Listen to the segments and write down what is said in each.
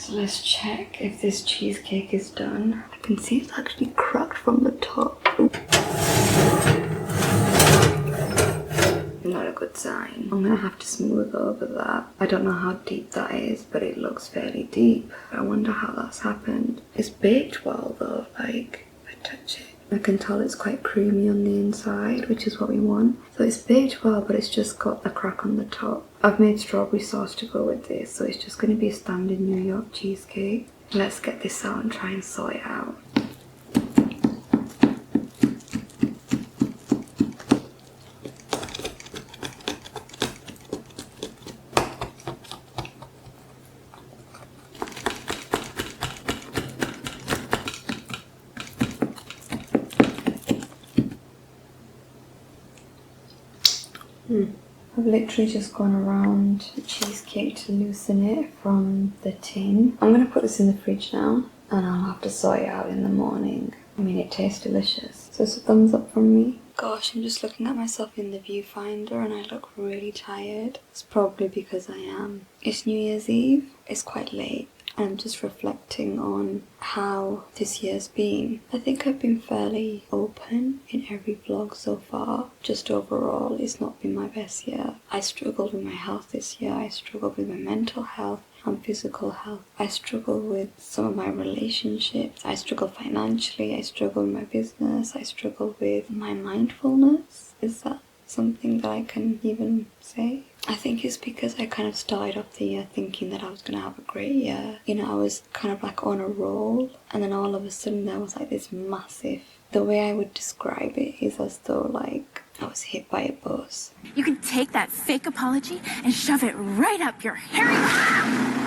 So let's check if this cheesecake is done. I can see it's actually cracked from the top. Not a good sign. I'm gonna have to smooth over that. I don't know how deep that is, but it looks fairly deep. I wonder how that's happened. It's baked well though, like, if I touch it, I can tell it's quite creamy on the inside, which is what we want. So it's baked well, but it's just got a crack on the top. I've made strawberry sauce to go with this, so it's just gonna be a standard New York cheesecake. Let's get this out and try and sort it out. I've literally just gone around the cheesecake to loosen it from the tin. I'm gonna put this in the fridge now and I'll have to sort it out in the morning. I mean, it tastes delicious. So it's a thumbs up from me. Gosh, I'm just looking at myself in the viewfinder and I look really tired. It's probably because I am. It's New Year's Eve. It's quite late. I'm just reflecting on how this year's been. I think I've been fairly open in every vlog so far. Just overall, it's not been my best year. I struggled with my health this year. I struggled with my mental health and physical health. I struggle with some of my relationships. I struggle financially. I struggle with my business. I struggle with my mindfulness. Is that something that I can even say? I think it's because I kind of started off the year thinking that I was going to have a great year. You know, I was kind of like on a roll, and then all of a sudden there was like this massive, the way I would describe it is as though like I was hit by a bus. You can take that fake apology and shove it right up your hairy...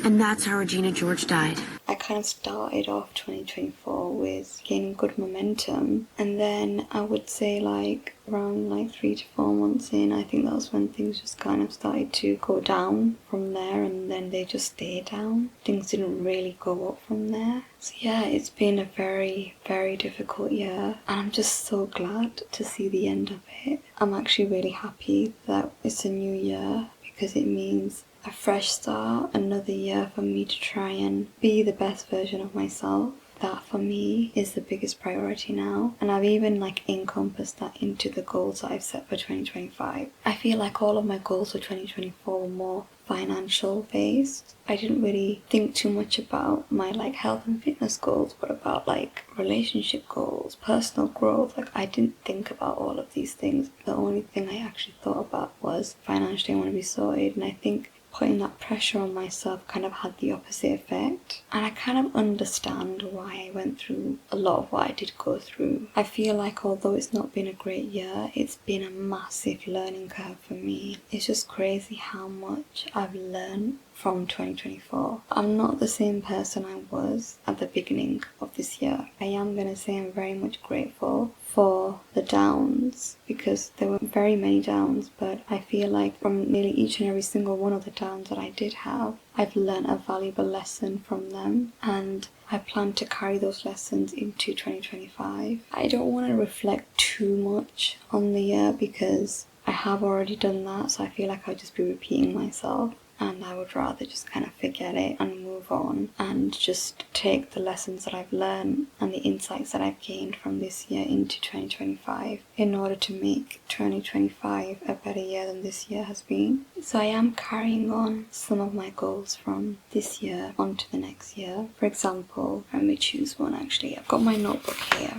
And that's how Regina George died. I kind of started off 2024 with gaining good momentum, and then I would say like around like 3 to 4 months in, I think that was when things just kind of started to go down from there, and then they just stayed down. Things didn't really go up from there. So yeah, it's been a very, very difficult year, and I'm just so glad to see the end of it. I'm actually really happy that it's a new year because it means a fresh start, another year for me to try and be the best version of myself. That for me is the biggest priority now, and I've even like encompassed that into the goals that I've set for 2025. I feel like all of my goals for 2024 were more financial based. I didn't really think too much about my like health and fitness goals, but about like relationship goals, personal growth. Like I didn't think about all of these things. The only thing I actually thought about was financially I want to be sorted, and I think putting that pressure on myself kind of had the opposite effect. And I kind of understand why I went through a lot of what I did go through. I feel like although it's not been a great year, it's been a massive learning curve for me. It's just crazy how much I've learned from 2024. I'm not the same person I was at the beginning of this year. I am going to say I'm very much grateful for the downs, because there were very many downs, but I feel like from nearly each and every single one of the downs that I did have, I've learned a valuable lesson from them, and I plan to carry those lessons into 2025. I don't want to reflect too much on the year because I have already done that, so I feel like I'll just be repeating myself. And I would rather just kind of forget it and move on and just take the lessons that I've learned and the insights that I've gained from this year into 2025 in order to make 2025 a better year than this year has been. So I am carrying on some of my goals from this year onto the next year. For example, let me choose one actually. I've got my notebook here.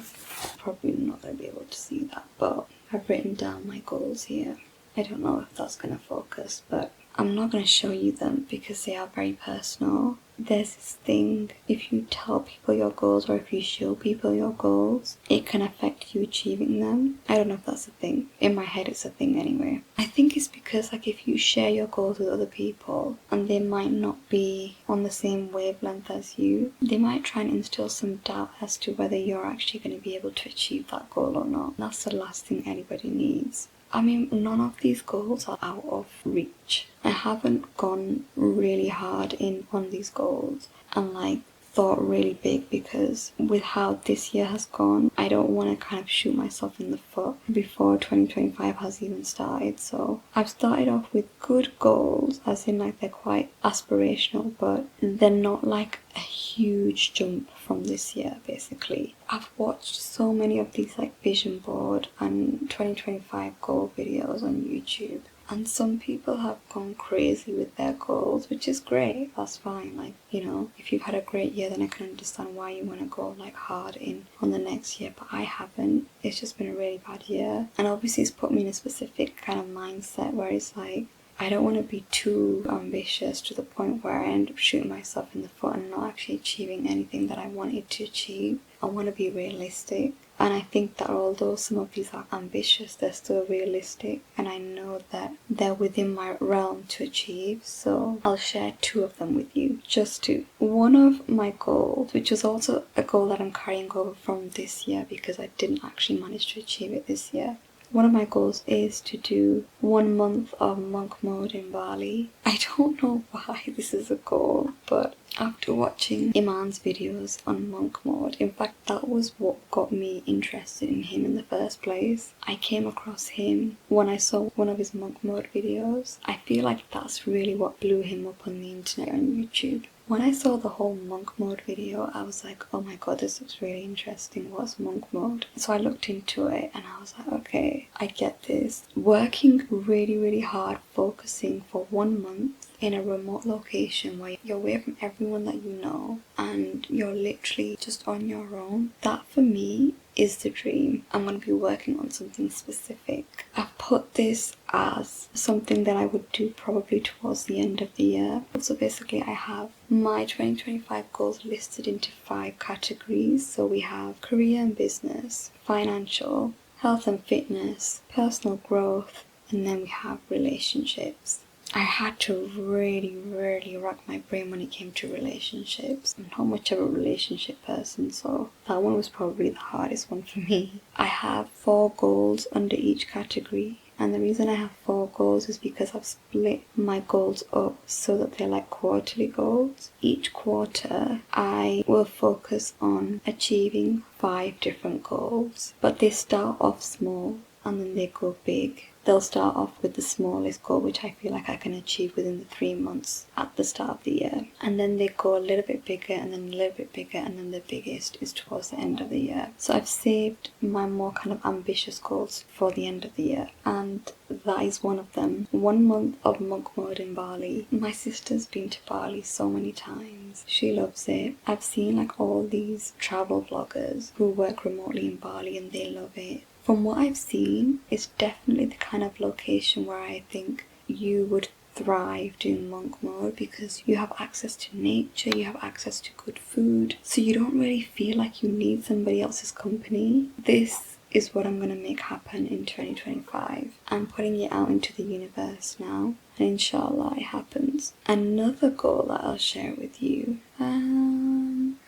Probably not going to be able to see that, but I've written down my goals here. I don't know if that's going to focus, but I'm not going to show you them because they are very personal. There's this thing, if you tell people your goals or if you show people your goals, it can affect you achieving them. I don't know if that's a thing. In my head it's a thing anyway. I think it's because like if you share your goals with other people and they might not be on the same wavelength as you, they might try and instill some doubt as to whether you're actually going to be able to achieve that goal or not. That's the last thing anybody needs. I mean, none of these goals are out of reach. I haven't gone really hard in on these goals and like thought really big, because with how this year has gone, I don't want to kind of shoot myself in the foot before 2025 has even started. So I've started off with good goals, as in like they're quite aspirational, but they're not like a huge jump from this year. Basically, I've watched so many of these like vision board and 2025 goal videos on YouTube, and some people have gone crazy with their goals, which is great. That's fine. Like, you know, if you've had a great year, then I can understand why you want to go like hard in on the next year. But I haven't. It's just been a really bad year, and obviously it's put me in a specific kind of mindset where it's like, I don't want to be too ambitious to the point where I end up shooting myself in the foot and not actually achieving anything that I wanted to achieve. I want to be realistic. And I think that although some of these are ambitious, they're still realistic. And I know that they're within my realm to achieve. So I'll share 2 of them with you. Just 2. One of my goals, which was also a goal that I'm carrying over from this year because I didn't actually manage to achieve it this year. One of my goals is to do 1 month of monk mode in Bali. I don't know why this is a goal, but after watching Iman's videos on monk mode, in fact that was what got me interested in him in the first place. I came across him when I saw one of his monk mode videos. I feel like that's really what blew him up on the internet, on YouTube. When I saw the whole monk mode video, I was like, oh my god, this looks really interesting. What's monk mode? So I looked into it and I was like, okay, I get this. Working really, really hard, focusing for 1 month in a remote location where you're away from everyone that you know and you're literally just on your own. That for me is the dream. I'm going to be working on something specific. I've put this as something that I would do probably towards the end of the year. So basically I have my 2025 goals listed into 5 categories. So we have career and business, financial, health and fitness, personal growth, and then we have relationships. I had to really, really rack my brain when it came to relationships. I'm not much of a relationship person, so that one was probably the hardest one for me. I have 4 goals under each category, and the reason I have 4 goals is because I've split my goals up so that they're like quarterly goals. Each quarter I will focus on achieving 5 different goals, but they start off small and then they go big. They'll start off with the smallest goal, which I feel like I can achieve within the 3 months at the start of the year. And then they go a little bit bigger and then a little bit bigger, and then the biggest is towards the end of the year. So I've saved my more kind of ambitious goals for the end of the year. And that is one of them. 1 month of monk mode in Bali. My sister's been to Bali so many times. She loves it. I've seen like all these travel vloggers who work remotely in Bali and they love it. From what I've seen, it's definitely the kind of location where I think you would thrive doing monk mode, because you have access to nature, you have access to good food, so you don't really feel like you need somebody else's company. This is what I'm going to make happen in 2025. I'm putting it out into the universe now, and inshallah it happens. Another goal that I'll share with you,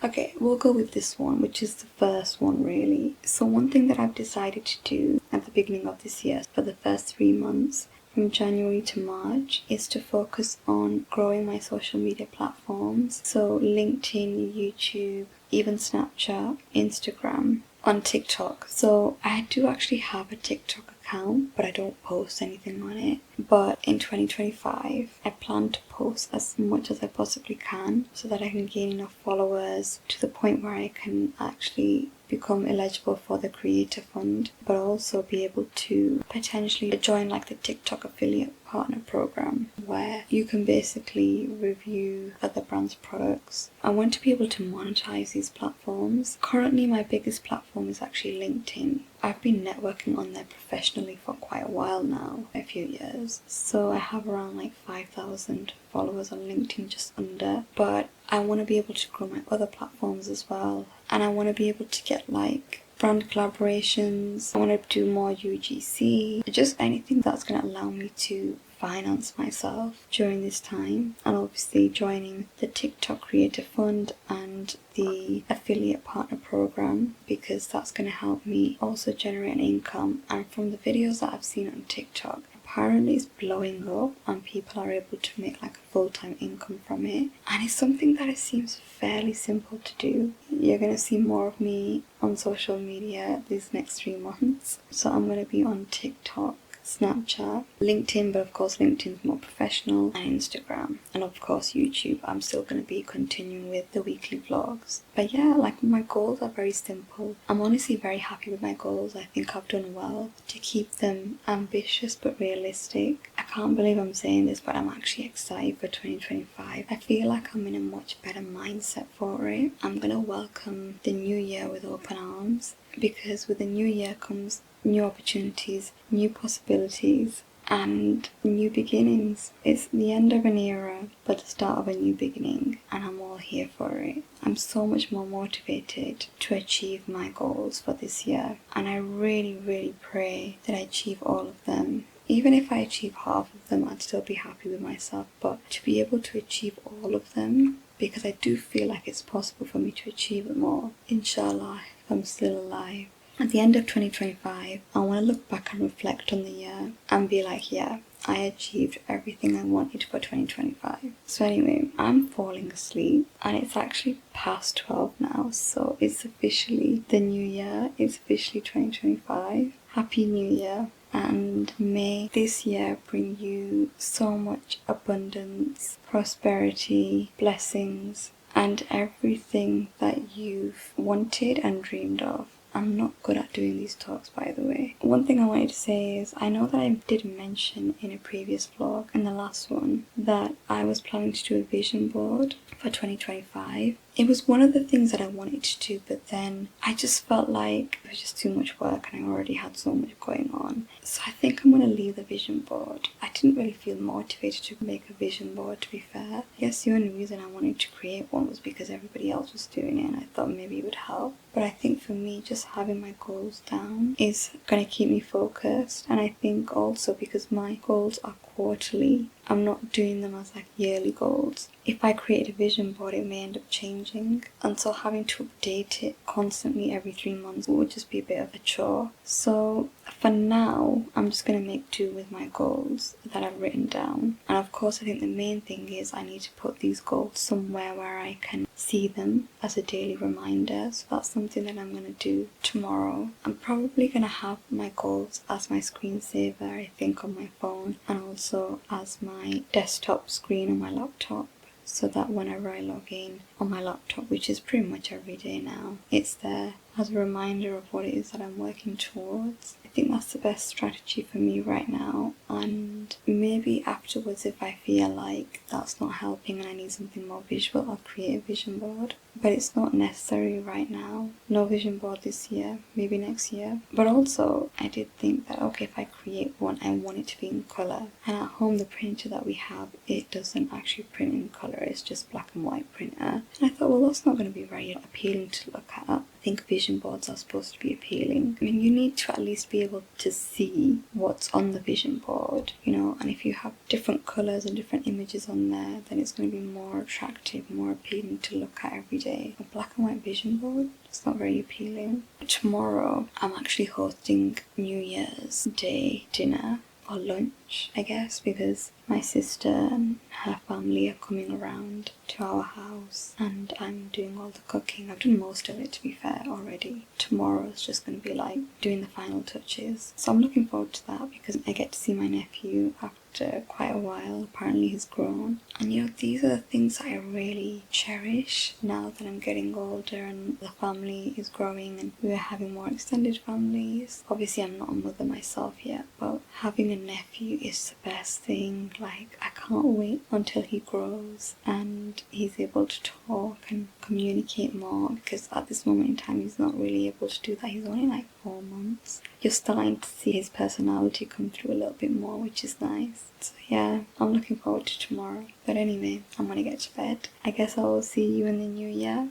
okay, we'll go with this one, which is the first one really. So one thing that I've decided to do at the beginning of this year for the first 3 months, from January to March, is to focus on growing my social media platforms. So LinkedIn, YouTube, even Snapchat, Instagram, on TikTok. So I do actually have a TikTok account, but I don't post anything on it. But in 2025, I plan to post as much as I possibly can so that I can gain enough followers to the point where I can actually become eligible for the creator fund, but also be able to potentially join like the TikTok affiliate partner program, where you can basically review other brands' products. I want to be able to monetize these platforms. Currently my biggest platform is actually LinkedIn. I've been networking on there professionally for quite a while now, a few years. So I have around like 5,000 followers on LinkedIn, just under. But I want to be able to grow my other platforms as well. And I want to be able to get like brand collaborations. I want to do more UGC. Just anything that's going to allow me to finance myself during this time, and obviously joining the TikTok Creator Fund and the affiliate partner program, because that's going to help me also generate an income. And from the videos that I've seen on TikTok, apparently it's blowing up and people are able to make like a full-time income from it, and it's something that it seems fairly simple to do. You're gonna see more of me on social media these next 3 months. So I'm gonna be on TikTok, Snapchat, LinkedIn, but of course LinkedIn's more professional, and Instagram, and of course YouTube. I'm still going to be continuing with the weekly vlogs. But yeah, like my goals are very simple. I'm honestly very happy with my goals. I think I've done well to keep them ambitious but realistic. I can't believe I'm saying this, but I'm actually excited for 2025. I feel like I'm in a much better mindset for it. I'm going to welcome the new year with open arms, because with the new year comes new opportunities, new possibilities, and new beginnings. It's the end of an era, but the start of a new beginning, and I'm all here for it. I'm so much more motivated to achieve my goals for this year, and I really pray that I achieve all of them. Even if I achieve half of them, I'd still be happy with myself, but to be able to achieve all of them, because I do feel like it's possible for me to achieve it more, inshallah, if I'm still alive. At the end of 2025, I want to look back and reflect on the year and be like, yeah, I achieved everything I wanted for 2025. So anyway, I'm falling asleep and it's actually past 12 now, so it's officially the new year. It's officially 2025. Happy New Year. And may this year bring you so much abundance, prosperity, blessings, and everything that you've wanted and dreamed of. I'm not good at doing these talks, by the way. One thing I wanted to say is, I know that I did mention in a previous vlog, in the last one, that I was planning to do a vision board for 2025. It was one of the things that I wanted to do, but then I just felt like it was just too much work and I already had so much going on. So I think I'm going to leave the vision board. I didn't really feel motivated to make a vision board, to be fair. I guess the only reason I wanted to create one was because everybody else was doing it and I thought maybe it would help. But I think for me, just having my goals down is going to keep me focused. And I think also because my goals are quarterly, I'm not doing them as like yearly goals. If I create a vision board, it may end up changing, and so having to update it constantly every 3 months would just be a bit of a chore. So for now, I'm just going to make do with my goals that I've written down. And of course, I think the main thing is I need to put these goals somewhere where I can see them as a daily reminder. So that's something that I'm going to do tomorrow. I'm probably going to have my goals as my screensaver, I think, on my phone, and also as my desktop screen on my laptop, so that whenever I log in on my laptop, which is pretty much every day now, it's there as a reminder of what it is that I'm working towards. I think that's the best strategy for me right now, and maybe afterwards, if I feel like that's not helping and I need something more visual, I'll create a vision board. But it's not necessary right now. No vision board this year, maybe next year. But also, I did think that, okay, if I create one, I want it to be in colour. And at home, the printer that we have, it doesn't actually print in colour, it's just black and white printer. And I thought, well, that's not going to be very appealing to look at. I think vision boards are supposed to be appealing. I mean, you need to at least be able to see what's on the vision board, you know, and if you have different colours and different images on there, then it's going to be more attractive, more appealing to look at every day. A black and white vision board, it's not very appealing. Tomorrow, I'm actually hosting New Year's Day dinner, or lunch, I guess, because my sister and her family are coming around to our house and I'm doing all the cooking. I've done most of it, to be fair, already. Tomorrow is just going to be like doing the final touches. So I'm looking forward to that because I get to see my nephew after quite a while. Apparently he's grown. And you know, these are the things that I really cherish now that I'm getting older and the family is growing and we're having more extended families. Obviously I'm not a mother myself yet, but having a nephew is the best thing. Like, I can't wait until he grows and he's able to talk and communicate more, because at this moment in time he's not really able to do that. He's only like 4 months. You're starting to see his personality come through a little bit more, which is nice. So yeah, I'm looking forward to tomorrow. But anyway, I'm gonna get to bed. I guess I will see you in the new year.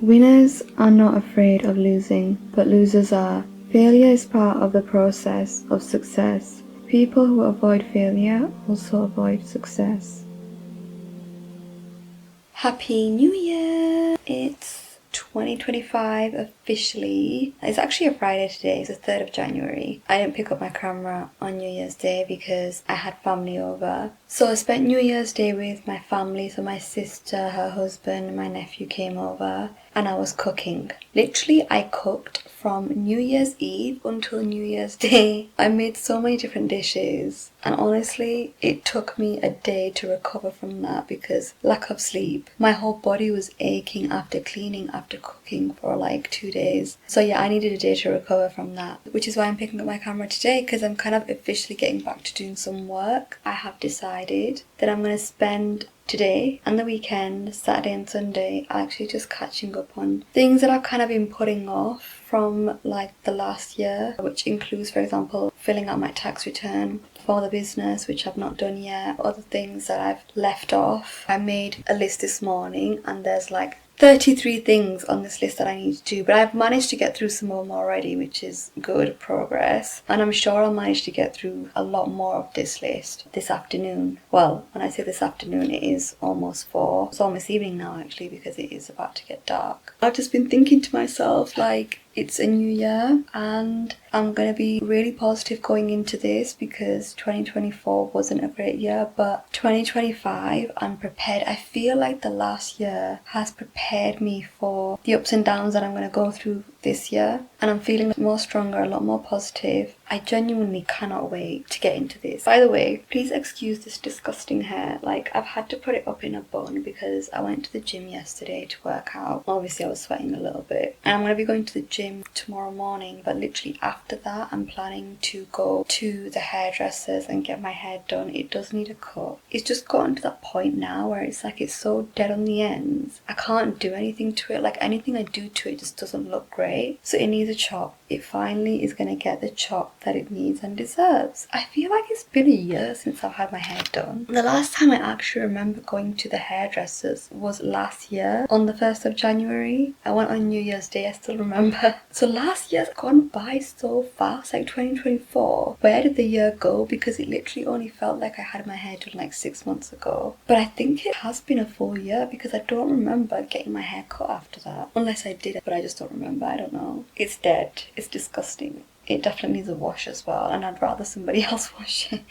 Winners are not afraid of losing, but losers are. Failure is part of the process of success. People who avoid failure also avoid success. Happy New Year! It's 2025 officially. It's actually a Friday today, it's the 3rd of January. I didn't pick up my camera on New Year's Day because I had family over. So I spent New Year's Day with my family, so my sister, her husband, my nephew came over and I was cooking. Literally, I cooked from New Year's Eve until New Year's Day. I made so many different dishes and honestly, it took me a day to recover from that because lack of sleep. My whole body was aching after cleaning, after cooking for like 2 days. So yeah, I needed a day to recover from that, which is why I'm picking up my camera today because I'm kind of officially getting back to doing some work. I have decided that I'm going to spend today and the weekend, Saturday and Sunday, actually just catching up on things that I've kind of been putting off from like the last year, which includes, for example, filling out my tax return for the business, which I've not done yet, other things that I've left off. I made a list this morning and there's like 33 things on this list that I need to do, but I've managed to get through some of them already, which is good progress, and I'm sure I'll manage to get through a lot more of this list this afternoon. Well, when I say this afternoon, it is almost 4. It's almost evening now actually because it is about to get dark. I've just been thinking to myself like, it's a new year and I'm going to be really positive going into this because 2024 wasn't a great year, but 2025 I'm prepared. I feel like the last year has prepared me for the ups and downs that I'm going to go through this year, and I'm feeling more stronger, a lot more positive. I genuinely cannot wait to get into this. By the way, please excuse this disgusting hair. Like, I've had to put it up in a bun because I went to the gym yesterday to work out. Obviously I was sweating a little bit, and I'm going to be going to the gym tomorrow morning, but literally after that I'm planning to go to the hairdressers and get my hair done. It does need a cut. It's just gotten to that point now where it's like it's so dead on the ends. I can't do anything to it. Like, anything I do to it just doesn't look great. So it needs a chop. It finally is going to get the chop that it needs and deserves. I feel like it's been a year since I've had my hair done. The last time I actually remember going to the hairdressers was last year on the 1st of January. I went on New Year's Day, I still remember. So last year's gone by so fast, like 2024. Where did the year go? Because it literally only felt like I had my hair done like 6 months ago. But I think it has been a full year because I don't remember getting my hair cut after that. Unless I did, but I just don't remember. I don't know. It's dead. It's disgusting. It definitely needs a wash as well, and I'd rather somebody else wash it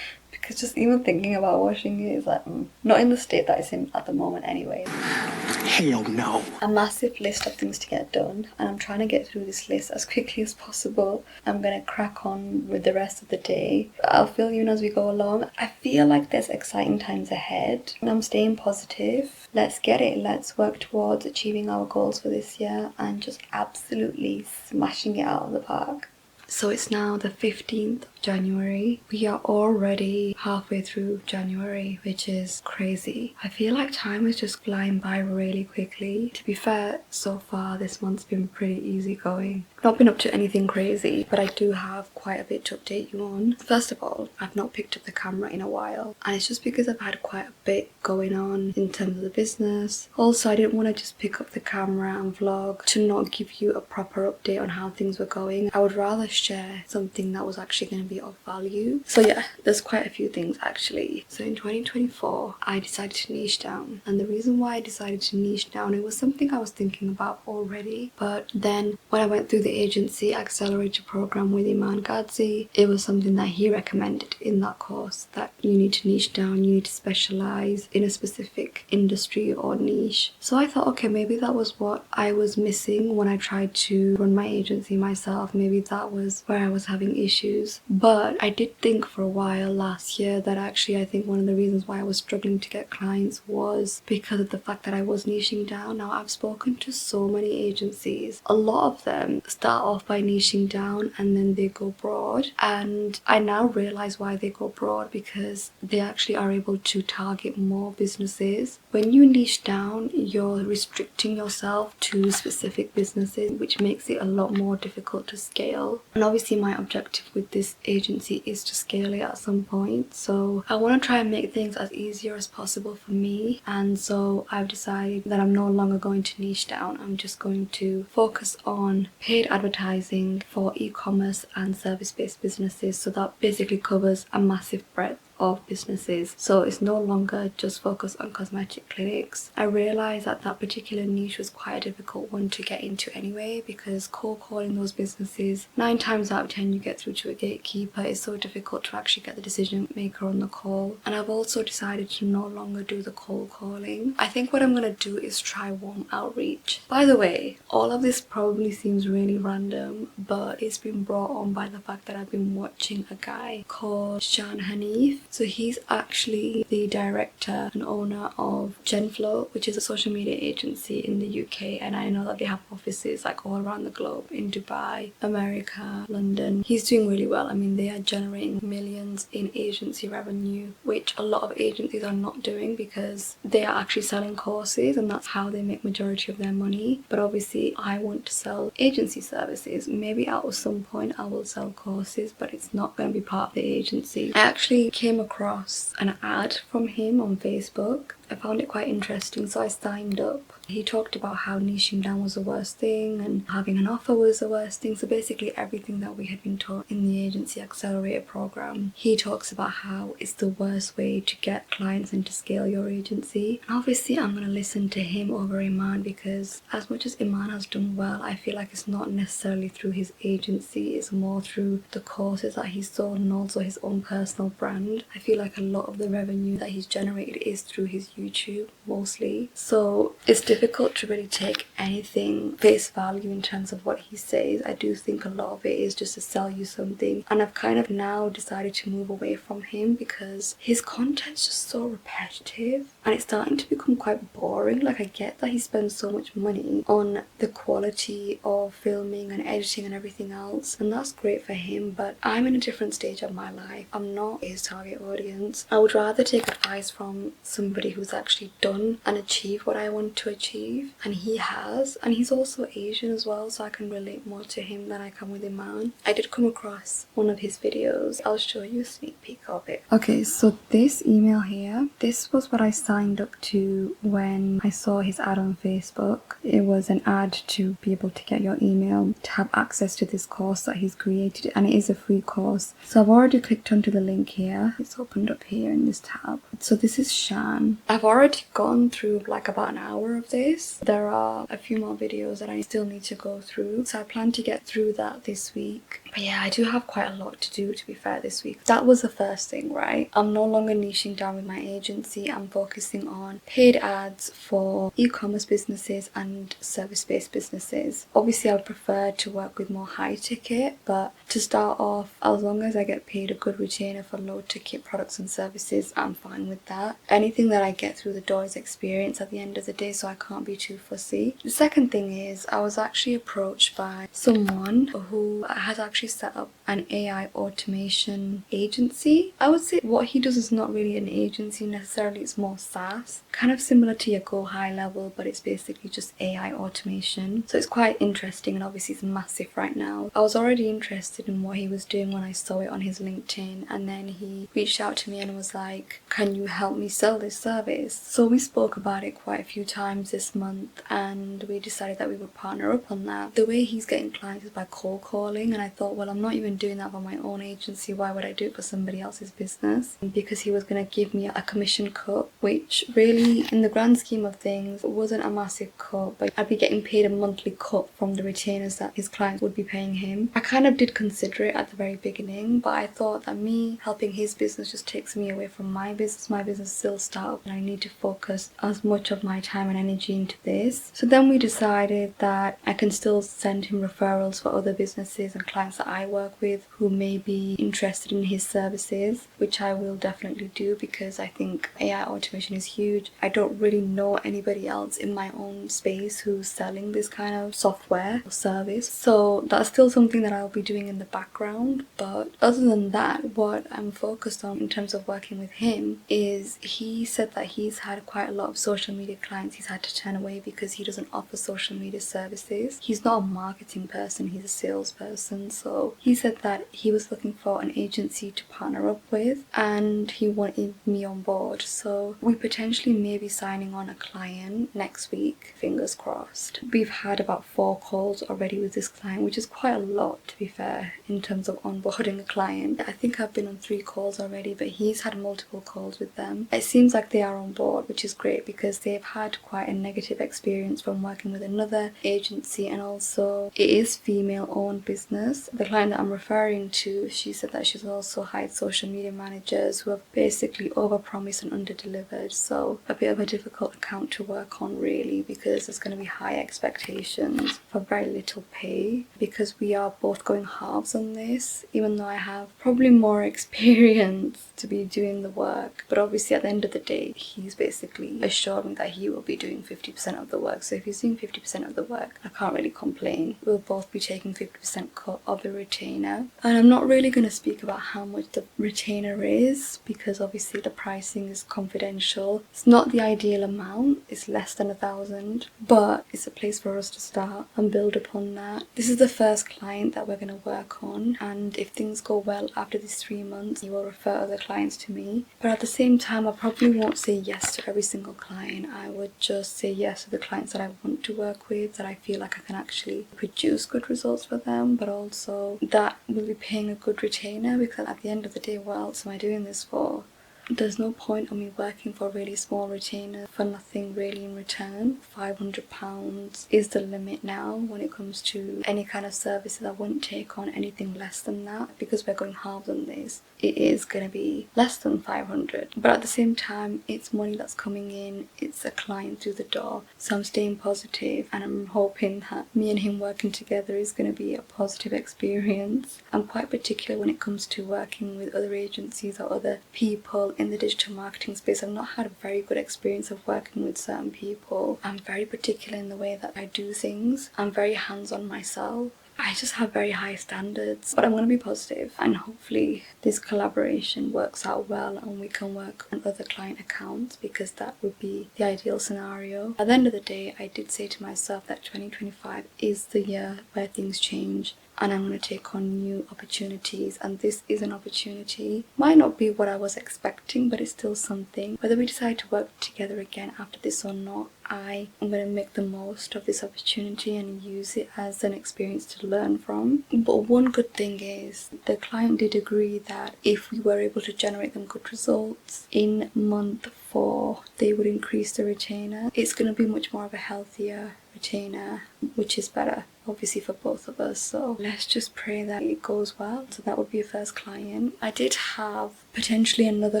because just even thinking about washing it is like not in the state that it's in at the moment anyway. Hell no. A massive list of things to get done, and I'm trying to get through this list as quickly as possible. I'm gonna crack on with the rest of the day. I'll fill you in as we go along. I feel like there's exciting times ahead and I'm staying positive. Let's get it. Let's work towards achieving our goals for this year and just absolutely smashing it out of the park. So it's now the 15th of January. We are already halfway through January, which is crazy. I feel like time is just flying by really quickly. To be fair, so far this month's been pretty easy going. I've not been up to anything crazy, but I do have quite a bit to update you on. First of all, I've not picked up the camera in a while, and it's just because I've had quite a bit going on in terms of the business. Also, I didn't want to just pick up the camera and vlog to not give you a proper update on how things were going. I would rather share something that was actually going to be of value. So yeah, there's quite a few things actually. So in 2024, I decided to niche down, and the reason why I decided to niche down, it was something I was thinking about already, but then when I went through the agency Accelerator program with Iman Gadzhi, it was something that he recommended in that course, that you need to niche down, you need to specialize in a specific industry or niche. So I thought, okay, maybe that was what I was missing when I tried to run my agency myself. Maybe that was where I was having issues. But I did think for a while last year that actually I think one of the reasons why I was struggling to get clients was because of the fact that I was niching down. Now, I've spoken to so many agencies. A lot of them start off by niching down and then they go broad, and I now realize why they go broad, because they actually are able to target more businesses. When you niche down, you're restricting yourself to specific businesses, which makes it a lot more difficult to scale. And obviously my objective with this agency is to scale it at some point. So I want to try and make things as easier as possible for me, and so I've decided that I'm no longer going to niche down. I'm just going to focus on paid advertising for e-commerce and service-based businesses. So that basically covers a massive breadth of businesses, so it's no longer just focused on cosmetic clinics. I realized that that particular niche was quite a difficult one to get into anyway, because cold calling those businesses, 9 times out of 10 you get through to a gatekeeper. It's so difficult to actually get the decision maker on the call, and I've also decided to no longer do the cold calling. I think what I'm going to do is try warm outreach. By the way, all of this probably seems really random, but it's been brought on by the fact that I've been watching a guy called Shan Hanif. So he's actually the director and owner of Genflow, which is a social media agency in the UK, and I know that they have offices like all around the globe, in Dubai, America, London. He's doing really well. I mean, they are generating millions in agency revenue, which a lot of agencies are not doing because they are actually selling courses, and that's how they make majority of their money. But obviously I want to sell agency services. Maybe at some point I will sell courses, but it's not going to be part of the agency. I actually came across an ad from him on Facebook. I found it quite interesting, so I signed up. He talked about how niching down was the worst thing and having an offer was the worst thing. So basically everything that we had been taught in the agency accelerator program, he talks about how it's the worst way to get clients and to scale your agency. And obviously I'm going to listen to him over Iman, because as much as Iman has done well, I feel like it's not necessarily through his agency, it's more through the courses that he's sold and also his own personal brand. I feel like a lot of the revenue that he's generated is through his YouTube mostly, so it's difficult to really take anything face value in terms of what he says. I do think a lot of it is just to sell you something, and I've kind of now decided to move away from him because his content's just so repetitive and it's starting to become quite boring. Like, I get that he spends so much money on the quality of filming and editing and everything else, and that's great for him, but I'm in a different stage of my life. I'm not his target audience. I would rather take advice from somebody who's actually done and achieved what I want to achieve, and he has, and he's also Asian as well, so I can relate more to him than I can with Iman. I did come across one of his videos. I'll show you a sneak peek of it. Okay, so this email here, this was what I signed up to when I saw his ad on Facebook. It was an ad to be able to get your email to have access to this course that he's created, and it is a free course. So I've already clicked onto the link here. It's opened up here in this tab. So this is Shan. I've already gone through like about an hour of this. There are a few more videos that I still need to go through, so I plan to get through that this week. But yeah, I do have quite a lot to do, to be fair, this week. That was the first thing, right? I'm no longer niching down with my agency. I'm focusing on paid ads for e-commerce businesses and service-based businesses. Obviously I would prefer to work with more high ticket, but to start off, as long as I get paid a good retainer for low ticket products and services, I'm fine with that. Anything that I get through the door is experience at the end of the day, so I can't be too fussy. The second thing is, I was actually approached by someone who has actually set up an AI automation agency. I would say what he does is not really an agency necessarily, it's more SaaS, kind of similar to your Go High Level, but it's basically just AI automation. So it's quite interesting, and obviously it's massive right now. I was already interested in what he was doing when I saw it on his LinkedIn, and then he reached out to me and was like, can you help me sell this service? So we spoke about it quite a few times this month, and we decided that we would partner up on that. The way he's getting clients is by cold calling, and I thought, well, I'm not even doing that for my own agency, why would I do it for somebody else's business? And because he was going to give me a commission cut, which really in the grand scheme of things wasn't a massive cut, but I'd be getting paid a monthly cut from the retainers that his clients would be paying him. I kind of did consider it at the very beginning, but I thought that me helping his business just takes me away from my business. My business is still startup, and I need to focus as much of my time and energy into this. So then we decided that I can still send him referrals for other businesses and clients that I work with who may be interested in his services, which I will definitely do, because I think AI automation is huge. I don't really know anybody else in my own space who's selling this kind of software or service, so that's still something that I'll be doing in the background. But other than that, what I'm focused on in terms of working with him is, he said that he's had quite a lot of social media clients he's had to turn away because he doesn't offer social media services. He's not a marketing person, he's a salesperson. So he said that he was looking for an agency to partner up with and he wanted me on board. So we potentially may be signing on a client next week, fingers crossed. We've had about 4 calls already with this client, which is quite a lot to be fair in terms of onboarding a client. I think I've been on 3 calls already, but he's had multiple calls with them. It seems like they are on board, which is great because they've had quite a negative experience from working with another agency, and also it is female owned business. The client that I'm referring to, she said that she's also hired social media managers who have basically overpromised and underdelivered. So a bit of a difficult account to work on really, because there's going to be high expectations for very little pay, because we are both going halves on this, even though I have probably more experience to be doing the work. But obviously at the end of the day, he's basically assured me that he will be doing 50% of the work. So if he's doing 50% of the work, I can't really complain. We'll both be taking 50% cut of the retainer. And I'm not really going to speak about how much the retainer is, because obviously the pricing is confidential. It's not the ideal amount, it's less than 1,000, but it's a place for us to start and build upon that. This is the first client that we're going to work on, and if things go well after these 3 months, he will refer other clients to me. But at the same time, I probably won't say yes to every single client. I would just say yes to the clients that I want to work with, that I feel like I can actually produce good results for them, but also that will be paying a good retainer, because at the end of the day, what else am I doing this for? There's no point of me working for a really small retainer for nothing really in return. £500 is the limit now when it comes to any kind of services. I wouldn't take on anything less than that, because we're going halves on this. It is going to be less than 500, but at the same time, it's money that's coming in, it's a client through the door. So I'm staying positive, and I'm hoping that me and him working together is going to be a positive experience. I'm quite particular when it comes to working with other agencies or other people in the digital marketing space. I've not had a very good experience of working with certain people. I'm very particular in the way that I do things. I'm very hands-on myself. I just have very high standards, but I'm going to be positive, and hopefully this collaboration works out well and we can work on other client accounts, because that would be the ideal scenario. At the end of the day, I did say to myself that 2025 is the year where things change and I'm going to take on new opportunities, and this is an opportunity. Might not be what I was expecting, but it's still something. Whether we decide to work together again after this or not, I am going to make the most of this opportunity and use it as an experience to learn from. But one good thing is the client did agree that if we were able to generate them good results in month 4, they would increase the retainer. It's going to be much more of a healthier retainer, which is better obviously for both of us. So let's just pray that it goes well. So that would be a first client. I did have potentially another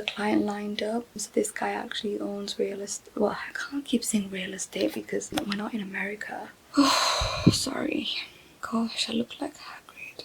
client lined up. So this guy actually owns real estate. Well, I can't keep saying real estate because we're not in America. Oh, sorry. Gosh, I look like Hagrid.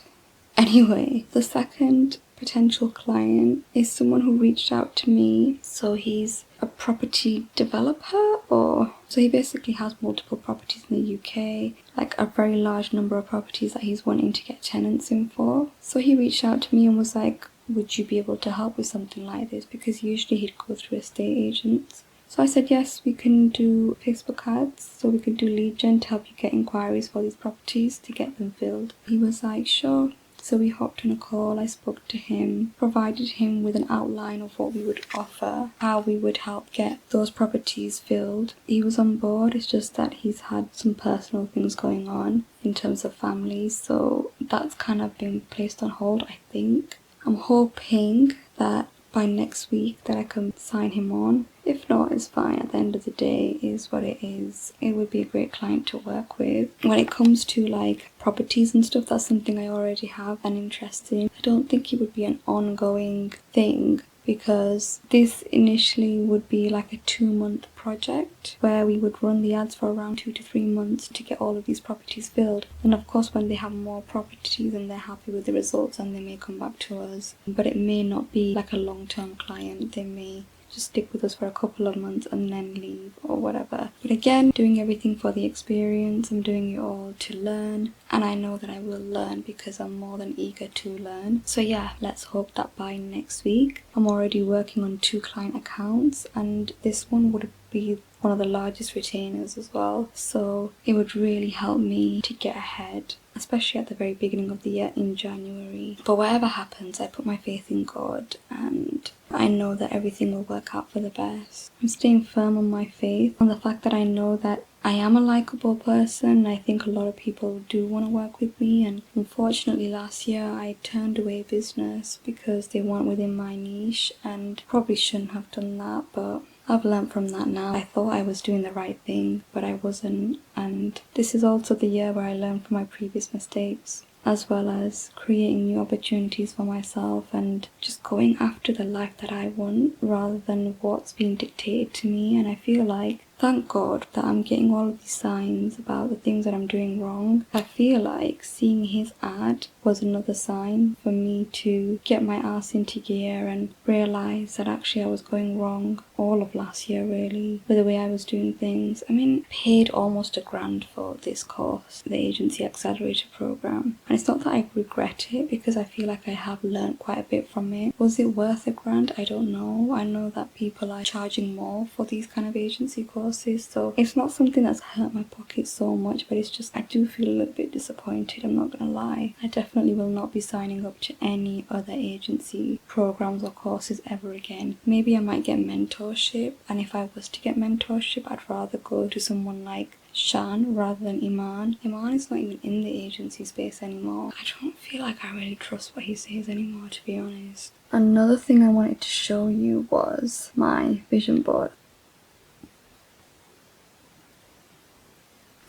Anyway, the second potential client is someone who reached out to me. So he's a property developer, so he basically has multiple properties in the UK, like a very large number of properties that he's wanting to get tenants in for. So he reached out to me and was like, would you be able to help with something like this? Because usually he'd go through estate agents. So I said, yes, we can do Facebook ads, so we can do lead gen to help you get inquiries for these properties to get them filled. He was like, sure. So we hopped on a call, I spoke to him, provided him with an outline of what we would offer, how we would help get those properties filled. He was on board, it's just that he's had some personal things going on in terms of family, so that's kind of been placed on hold, I think. I'm hoping that by next week that I can sign him on. If not, it's fine. At the end of the day, it is what it is. It would be a great client to work with. When it comes to like properties and stuff, that's something I already have an interest in. I don't think it would be an ongoing thing, because this initially would be like a 2-month project where we would run the ads for around 2 to 3 months to get all of these properties filled. And of course, when they have more properties and they're happy with the results, and they may come back to us. But it may not be like a long-term client. They may just stick with us for a couple of months and then leave or whatever. But again, doing everything for the experience. I'm doing it all to learn, and I know that I will learn because I'm more than eager to learn. So yeah, let's hope that by next week, I'm already working on 2 client accounts, and this one would be one of the largest retainers as well, so it would really help me to get ahead, especially at the very beginning of the year in January. But whatever happens, I put my faith in God, and I know that everything will work out for the best. I'm staying firm on my faith, on the fact that I know that I am a likable person. I think a lot of people do want to work with me, and unfortunately last year I turned away business because they weren't within my niche, and probably shouldn't have done that, but I've learned from that now. I thought I was doing the right thing, but I wasn't, and this is also the year where I learned from my previous mistakes, as well as creating new opportunities for myself and just going after the life that I want rather than what's being dictated to me. And I feel like, thank God that I'm getting all of these signs about the things that I'm doing wrong. I feel like seeing his ad was another sign for me to get my ass into gear and realise that actually I was going wrong all of last year really with the way I was doing things. I mean, paid almost £1,000 for this course, the agency Accelerator program, and it's not that I regret it because I feel like I have learned quite a bit from it. Was it worth £1,000? I don't know. I know that people are charging more for these kind of agency courses, so it's not something that's hurt my pocket so much, but it's just I do feel a little bit disappointed, I'm not gonna lie. I definitely will not be signing up to any other agency programs or courses ever again. Maybe I might get mentorship, and if I was to get mentorship, I'd rather go to someone like Shan rather than Iman. Iman is not even in the agency space anymore. I don't feel like I really trust what he says anymore, to be honest. Another thing I wanted to show you was my vision board.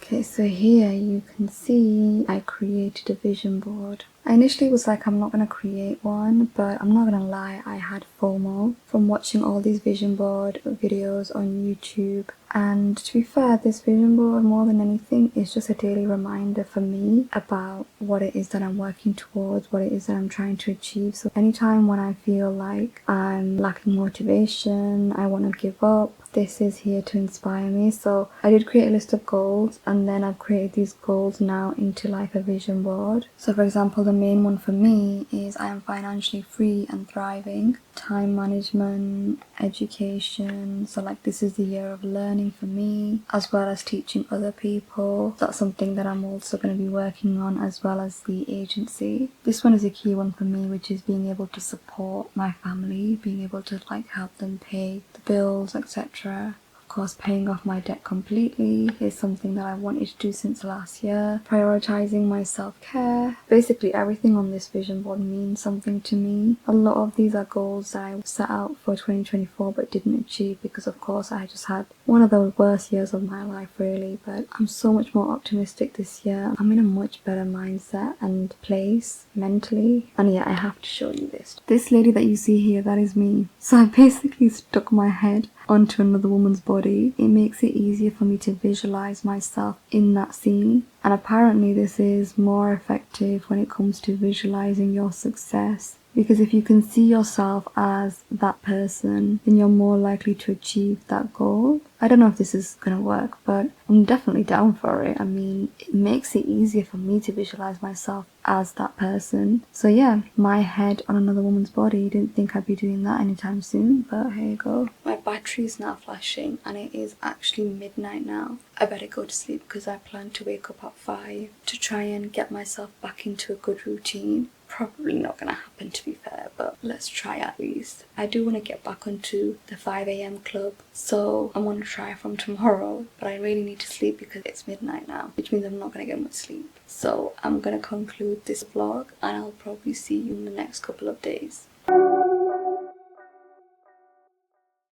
Okay, so here you can see I created a vision board. I initially was like, I'm not going to create one, but I'm not going to lie, I had FOMO from watching all these vision board videos on YouTube. And to be fair, this vision board, more than anything, is just a daily reminder for me about what it is that I'm working towards, what it is that I'm trying to achieve. So anytime when I feel like I'm lacking motivation, I want to give up, this is here to inspire me. So I did create a list of goals, and then I've created these goals now into like a vision board. So for example, the main one for me is I am financially free and thriving. Time management, education, so like this is the year of learning for me, as well as teaching other people. That's something that I'm also going to be working on, as well as the agency. This one is a key one for me, which is being able to support my family, being able to like help them pay the bills, etc. Of course, paying off my debt completely is something that I wanted to do since last year. Prioritizing my self-care. Basically, everything on this vision board means something to me. A lot of these are goals that I set out for 2024 but didn't achieve because, of course, I just had one of the worst years of my life, really. But I'm so much more optimistic this year. I'm in a much better mindset and place mentally. And yeah, I have to show you this. This lady that you see here, that is me. So I basically stuck my head onto another woman's body. It makes it easier for me to visualize myself in that scene, and apparently this is more effective when it comes to visualizing your success, because if you can see yourself as that person, then you're more likely to achieve that goal. I don't know if this is gonna work, but I'm definitely down for it. I mean, it makes it easier for me to visualize myself as that person. So yeah, my head on another woman's body. Didn't think I'd be doing that anytime soon, but here you go. My battery is now flashing and it is actually midnight now. I better go to sleep because I plan to wake up at 5 to try and get myself back into a good routine. Probably not gonna happen, to be fair, but let's try at least. I do want to get back onto the 5 a.m. club, so I'm gonna try from tomorrow, but I really need to sleep because it's midnight now, which means I'm not gonna get much sleep. So I'm gonna conclude this vlog and I'll probably see you in the next couple of days.